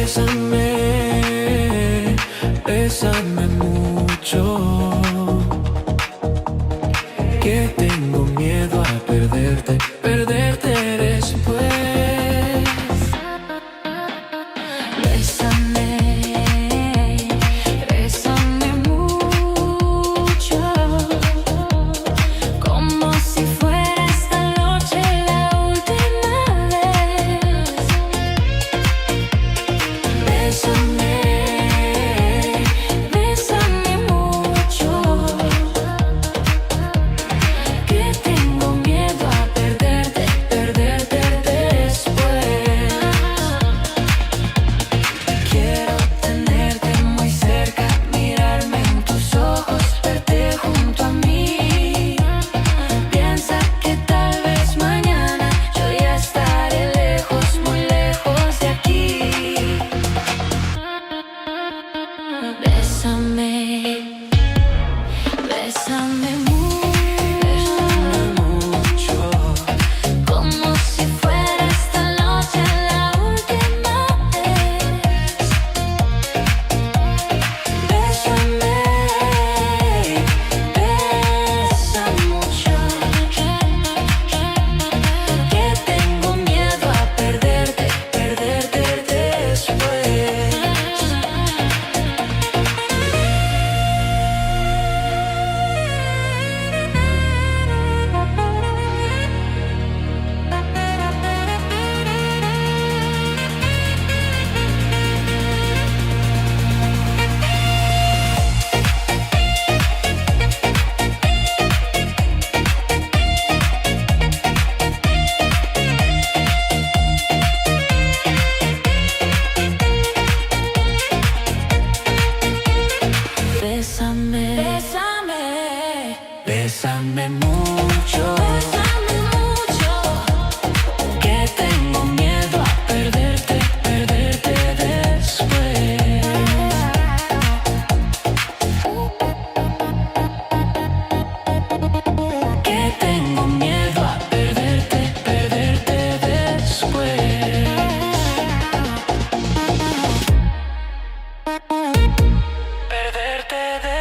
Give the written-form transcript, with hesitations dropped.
Bésame, bésame mucho, que tengo miedo a perderte, perderte después. Bésame, bésame mucho, como si fuera esta noche la última vez. Bésame, bésame mucho, que tengo miedo a perderte, perderte después. Quiero tenerte muy cerca, mirarme en tus ojos, verte junto a mí. Piensa que tal vez mañana yo ya estaré lejos, muy lejos de aquí. Bésame, bésame mucho, como si fuera esta noche la última vez. Bésame, besa mucho, que tengo miedo a perderte, perderte después. Bésame, bésame, Bésame mucho, bésame mucho, que tengo miedo a perderte, perderte después. Que tengo miedo a perderte, perderte después. Perderte después.